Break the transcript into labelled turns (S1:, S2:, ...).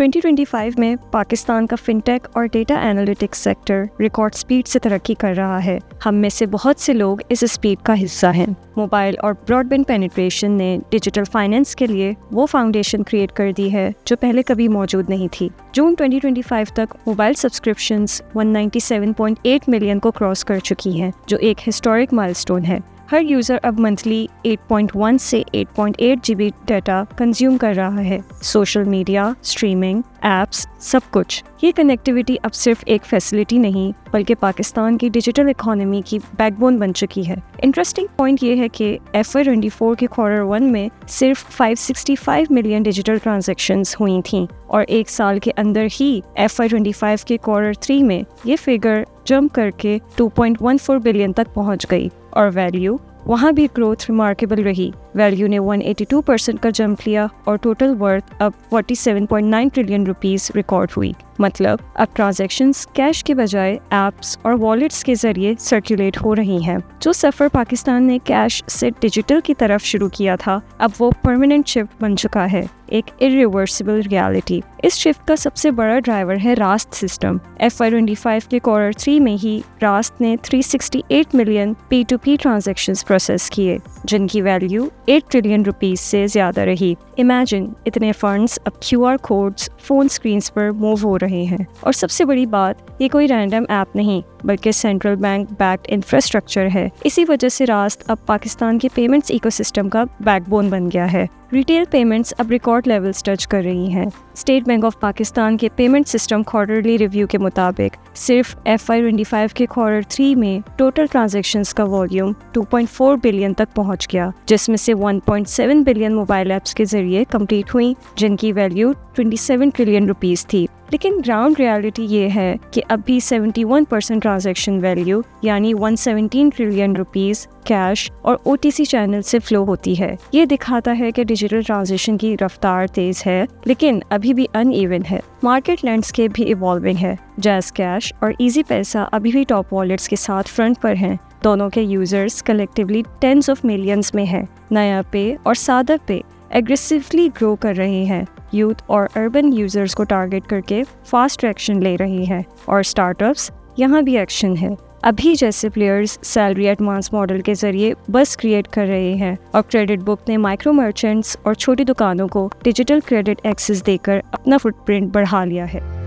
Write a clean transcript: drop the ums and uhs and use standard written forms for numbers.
S1: 2025 में पाकिस्तान का फिनटेक और data analytics sector record speed से तरक्की कर रहा है। हम में से बहुत से लोग इस स्पीड का हिस्सा हैं। मोबाइल और ब्रॉडबैंड पेनिट्रेशन ने डिजिटल फाइनेंस के लिए वो फाउंडेशन क्रिएट कर दी है जो पहले कभी मौजूद नहीं थी। जून 2025 तक मोबाइल सब्सक्रिप्शंस 197.8 मिलियन को क्रॉस कर चुकी हैं, जो एक हिस्टोरिक माइलस्टोन है। हर यूज़र अब मंथली 8.1 से 8.8 GB डाटा कंज्यूम कर रहा है। सोशल मीडिया, स्ट्रीमिंग, एप्स, सब कुछ। ये कनेक्टिविटी अब सिर्फ एक फैसिलिटी नहीं बल्कि पाकिस्तान की डिजिटल इकोनॉमी की बैकबोन बन चुकी है। इंटरेस्टिंग पॉइंट ये है कि FY24 के Q1 में सिर्फ 565 मिलियन डिजिटल ट्रांजैक्शंस हुई थीं और एक साल के अंदर ही FY25 के Q3 में ये फिगर जंप करके 2.14 बिलियन तक पहुंच गई और वैल्यू वहाँ भी ग्रोथ रिमार्केबल रही। वैल्यू ने 182% का जंप लिया और टोटल वर्थ अब 47.9 ट्रिलियन रुपीस रिकॉर्ड हुई। मतलब अब ट्रांजैक्शंस कैश के बजाय एप्स और वॉलेट्स के जरिए सर्कुलेट हो रही हैं। जो सफ़र पाकिस्तान ने कैश से डिजिटल की तरफ शुरू किया था, अब वो परमानेंट शिफ्ट बन चुका है, एक इरिवर्सिबल रियलिटी। इस शिफ्ट का सबसे बड़ा ड्राइवर है रास्त सिस्टम। FY25 के Q3 में ही रास्त ने 368 मिलियन P2P ट्रांजैक्शंस प्रोसेस किए, जिनकी वैल्यू 8 ट्रिलियन रुपीस से ज़्यादा रही। इमेजिन, इतने फंड्स अब QR कोड्स फ़ोन स्क्रीन्स पर मूव हो रहे हैं। और सबसे बड़ी बात, ये कोई रैंडम ऐप नहीं बल्कि सेंट्रल बैंक बैक्ड इंफ्रास्ट्रक्चर है। इसी वजह से रास्त अब पाकिस्तान के पेमेंट्स इकोसिस्टम का बैकबोन बन गया है। रिटेल पेमेंट्स अब रिकॉर्ड लेवल्स टच कर रही हैं। स्टेट बैंक ऑफ पाकिस्तान के पेमेंट सिस्टम क्वार्टरली रिव्यू के मुताबिक सिर्फ FY25 के Q3 में टोटल ट्रांजैक्शंस का वॉल्यूम 2.4 बिलियन तक पहुंच गया, जिसमें से 1.7 बिलियन मोबाइल ऐप्स के जरिए कंप्लीट हुई, जिनकी वैल्यू 27 ट्रिलियन रुपीस थी। लेकिन ग्राउंड रियलिटी ये है कि अब भी 71% ट्रांजैक्शन वैल्यू यानी 117 ट्रिलियन रुपीस कैश और OTC चैनल से फ्लो होती है। ये दिखाता है कि डिजिटल ट्रांजिशन की रफ्तार तेज है, लेकिन अभी भी अनइवन है। मार्केट लैंडस्केप भी इवॉल्विंग है। जैज़ कैश और इजी पैसा अभी भी टॉप वॉलेट्स के साथ फ्रंट पर हैं। दोनों के users collectively tens of millions में हैं। नया पे और सादा पे एग्रेसिवली ग्रो कर रहे हैं। यूथ और अर्बन यूजर्स को टारगेट करके फास्ट एक्शन ले रही है और स्टार्टअप्स यहाँ भी एक्शन है। अभी जैसे प्लेयर्स सैलरी एडवांस मॉडल के जरिए बस क्रिएट कर रहे हैं और क्रेडिट बुक ने माइक्रो मर्चेंट्स और छोटी दुकानों को डिजिटल क्रेडिट एक्सेस देकर अपना फुटप्रिंट बढ़ा लिया है।